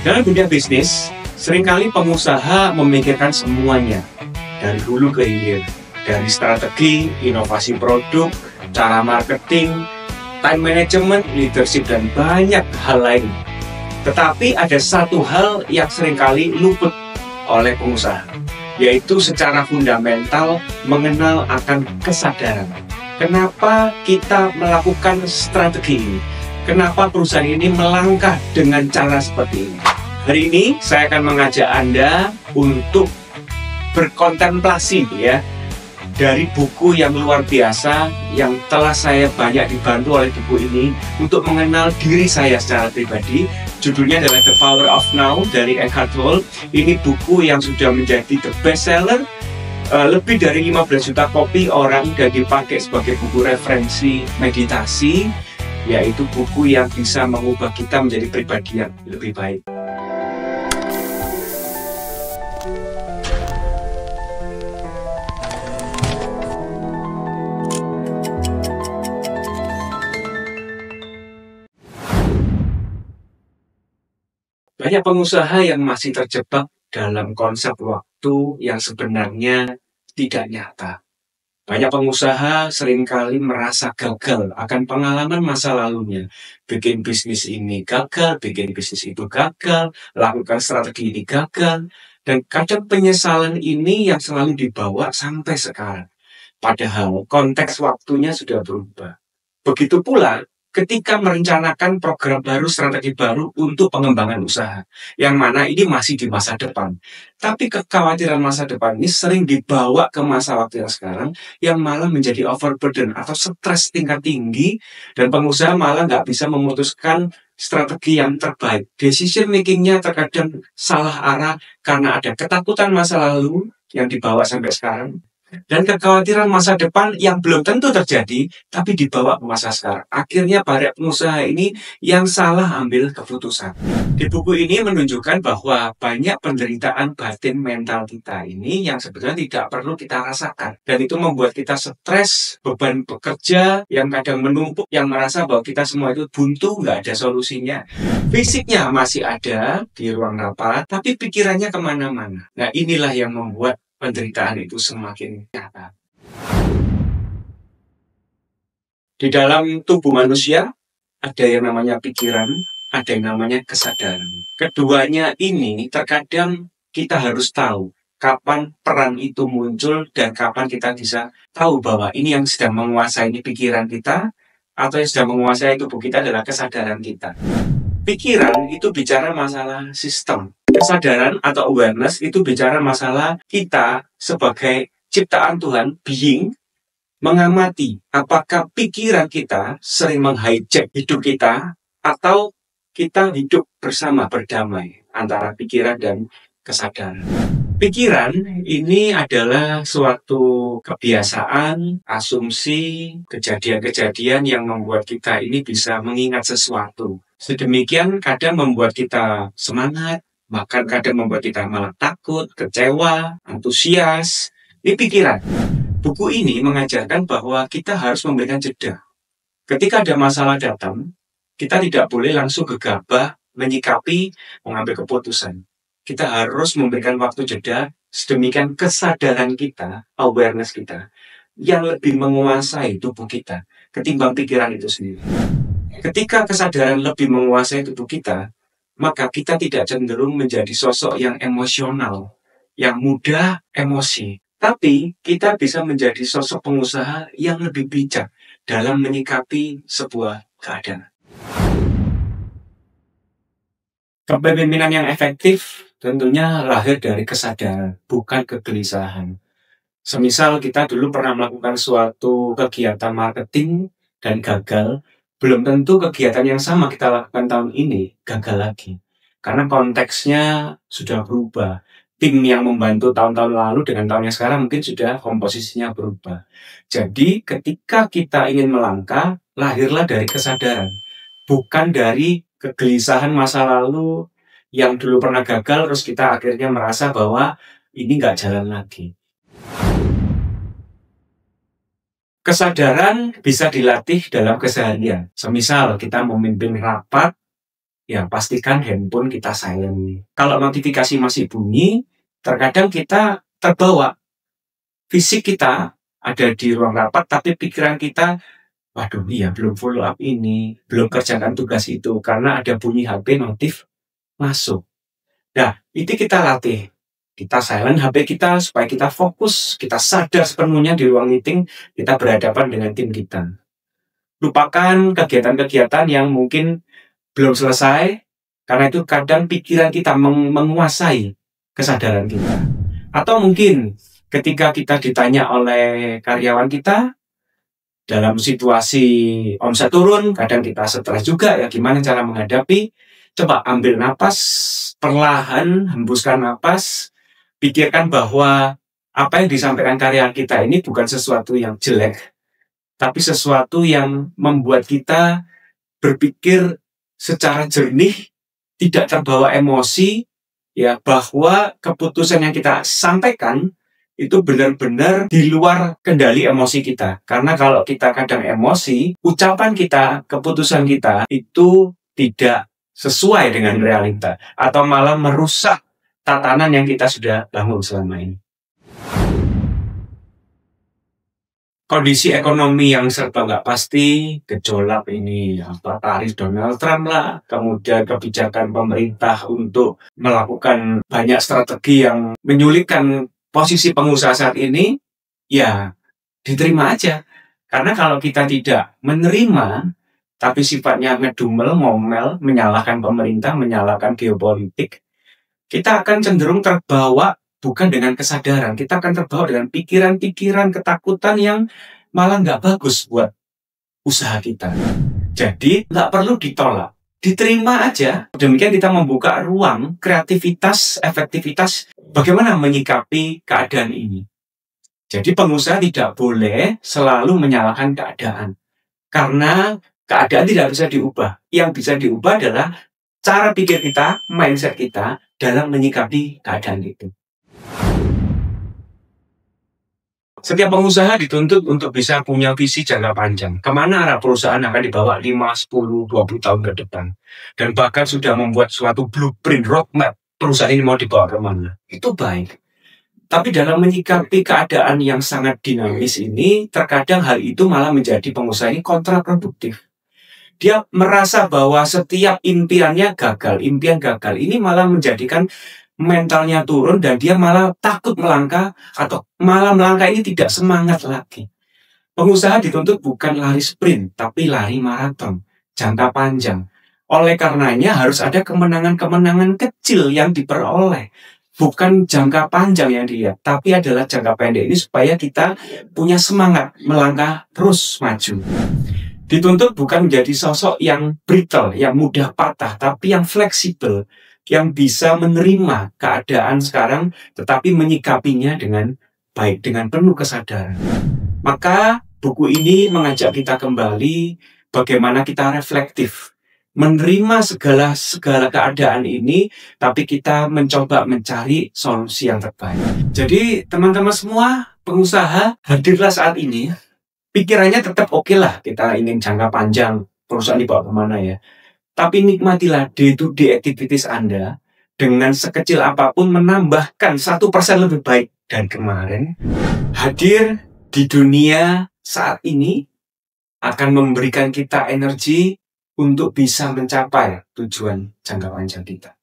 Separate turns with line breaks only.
Dalam dunia bisnis, seringkali pengusaha memikirkan semuanya, dari hulu ke hilir, dari strategi, inovasi produk, cara marketing, time management, leadership, dan banyak hal lain. Tetapi ada satu hal yang seringkali luput oleh pengusaha, yaitu secara fundamental mengenal akan kesadaran. Kenapa kita melakukan strategi ini? Kenapa perusahaan ini melangkah dengan cara seperti ini? Hari ini saya akan mengajak Anda untuk berkontemplasi ya dari buku yang luar biasa yang telah saya banyak dibantu oleh buku ini untuk mengenal diri saya secara pribadi. Judulnya adalah The Power of Now dari Eckhart Tolle. Ini buku yang sudah menjadi the best seller, lebih dari 15 juta kopi orang, dan dipakai sebagai buku referensi meditasi, yaitu buku yang bisa mengubah kita menjadi pribadi yang lebih baik. Banyak pengusaha yang masih terjebak dalam konsep waktu yang sebenarnya tidak nyata. Banyak pengusaha seringkali merasa gagal akan pengalaman masa lalunya. Bikin bisnis ini gagal, bikin bisnis itu gagal, lakukan strategi ini gagal. Dan kadang penyesalan ini yang selalu dibawa sampai sekarang. Padahal konteks waktunya sudah berubah. Begitu pula ketika merencanakan program baru, strategi baru untuk pengembangan usaha, yang mana ini masih di masa depan. Tapi kekhawatiran masa depan ini sering dibawa ke masa waktu yang sekarang, yang malah menjadi overburden atau stres tingkat tinggi, dan pengusaha malah nggak bisa memutuskan strategi yang terbaik. Decision makingnya terkadang salah arah karena ada ketakutan masa lalu yang dibawa sampai sekarang, dan kekhawatiran masa depan yang belum tentu terjadi, tapi dibawa ke masa sekarang. Akhirnya para pengusaha ini yang salah ambil keputusan. Di buku ini menunjukkan bahwa banyak penderitaan batin mental kita ini yang sebetulnya tidak perlu kita rasakan. Dan itu membuat kita stres, beban bekerja yang kadang menumpuk, yang merasa bahwa kita semua itu buntu, nggak ada solusinya. Fisiknya masih ada di ruang rapat, tapi pikirannya kemana-mana. Nah, inilah yang membuat penderitaan itu semakin nyata. Di dalam tubuh manusia ada yang namanya pikiran, ada yang namanya kesadaran. Keduanya ini terkadang kita harus tahu kapan peran itu muncul dan kapan kita bisa tahu bahwa ini yang sedang menguasai ini pikiran kita, atau yang sedang menguasai tubuh kita adalah kesadaran kita. Pikiran itu bicara masalah sistem. Kesadaran atau awareness itu bicara masalah kita sebagai ciptaan Tuhan, being, mengamati apakah pikiran kita sering menghijack hidup kita atau kita hidup bersama berdamai antara pikiran dan kesadaran. Pikiran ini adalah suatu kebiasaan, asumsi, kejadian-kejadian yang membuat kita ini bisa mengingat sesuatu. Sedemikian kadang membuat kita semangat, bahkan kadang membuat kita malah takut, kecewa, antusias. Ini pikiran. Buku ini mengajarkan bahwa kita harus memberikan jeda. Ketika ada masalah datang, kita tidak boleh langsung gegabah, menyikapi, mengambil keputusan. Kita harus memberikan waktu jeda, sedemikian kesadaran kita, awareness kita, yang lebih menguasai tubuh kita ketimbang pikiran itu sendiri. Ketika kesadaran lebih menguasai tubuh kita, maka kita tidak cenderung menjadi sosok yang emosional, yang mudah emosi. Tapi kita bisa menjadi sosok pengusaha yang lebih bijak dalam menyikapi sebuah keadaan. Kepemimpinan yang efektif tentunya lahir dari kesadaran, bukan kegelisahan. Semisal kita dulu pernah melakukan suatu kegiatan marketing dan gagal, belum tentu kegiatan yang sama kita lakukan tahun ini gagal lagi. Karena konteksnya sudah berubah. Tim yang membantu tahun-tahun lalu dengan tahun yang sekarang mungkin sudah komposisinya berubah. Jadi ketika kita ingin melangkah, lahirlah dari kesadaran. Bukan dari kegelisahan masa lalu yang dulu pernah gagal, terus kita akhirnya merasa bahwa ini nggak jalan lagi. Kesadaran bisa dilatih dalam keseharian. Semisal kita memimpin rapat, ya pastikan handphone kita silent. Kalau notifikasi masih bunyi, terkadang kita terbawa. Fisik kita ada di ruang rapat, tapi pikiran kita, waduh iya belum follow up ini, belum kerjakan tugas itu, karena ada bunyi HP notif masuk. Nah, itu kita latih. Kita silent HP kita supaya kita fokus, kita sadar sepenuhnya di ruang meeting, kita berhadapan dengan tim kita. Lupakan kegiatan-kegiatan yang mungkin belum selesai, karena itu kadang pikiran kita menguasai kesadaran kita. Atau mungkin ketika kita ditanya oleh karyawan kita, dalam situasi omset turun, kadang kita stres juga ya, gimana cara menghadapi. Coba ambil napas, perlahan hembuskan napas, pikirkan bahwa apa yang disampaikan karyawan kita ini bukan sesuatu yang jelek, tapi sesuatu yang membuat kita berpikir secara jernih, tidak terbawa emosi, ya, bahwa keputusan yang kita sampaikan itu benar-benar di luar kendali emosi kita. Karena kalau kita kadang emosi, ucapan kita, keputusan kita itu tidak sesuai dengan realita, atau malah merusak tatanan yang kita sudah bangun selama ini. Kondisi ekonomi yang serba nggak pasti, gejolak ini, tarif Donald Trump lah, kemudian kebijakan pemerintah untuk melakukan banyak strategi yang menyulitkan posisi pengusaha saat ini, ya diterima aja. Karena kalau kita tidak menerima, tapi sifatnya ngedumel, ngomel, menyalahkan pemerintah, menyalahkan geopolitik, kita akan cenderung terbawa bukan dengan kesadaran, kita akan terbawa dengan pikiran-pikiran, ketakutan yang malah nggak bagus buat usaha kita. Jadi nggak perlu ditolak, diterima aja. Demikian kita membuka ruang kreativitas, efektivitas, bagaimana menyikapi keadaan ini. Jadi pengusaha tidak boleh selalu menyalahkan keadaan, karena keadaan tidak bisa diubah. Yang bisa diubah adalah cara pikir kita, mindset kita dalam menyikapi keadaan itu. Setiap pengusaha dituntut untuk bisa punya visi jangka panjang. Kemana arah perusahaan akan dibawa 5, 10, 20 tahun ke depan. Dan bahkan sudah membuat suatu blueprint, roadmap, perusahaan ini mau dibawa kemana. Itu baik. Tapi dalam menyikapi keadaan yang sangat dinamis ini, terkadang hal itu malah menjadi pengusaha ini kontraproduktif. Dia merasa bahwa setiap impiannya gagal, impian gagal. Ini malah menjadikan mentalnya turun dan dia malah takut melangkah, atau malah melangkah ini tidak semangat lagi. Pengusaha dituntut bukan lari sprint, tapi lari maraton, jangka panjang. Oleh karenanya harus ada kemenangan-kemenangan kecil yang diperoleh. Bukan jangka panjang yang dilihat, tapi adalah jangka pendek ini supaya kita punya semangat melangkah terus maju. Dituntut bukan menjadi sosok yang brittle, yang mudah patah, tapi yang fleksibel, yang bisa menerima keadaan sekarang, tetapi menyikapinya dengan baik, dengan penuh kesadaran. Maka buku ini mengajak kita kembali bagaimana kita reflektif, menerima segala keadaan ini, tapi kita mencoba mencari solusi yang terbaik. Jadi teman-teman semua, pengusaha, hadirlah saat ini. Pikirannya tetap oke lah, kita ingin jangka panjang, perusahaan dibawa kemana ya. Tapi nikmatilah day-to-day activities Anda, dengan sekecil apapun menambahkan 1% lebih baik dari kemarin. Hadir di dunia saat ini akan memberikan kita energi untuk bisa mencapai tujuan jangka panjang kita.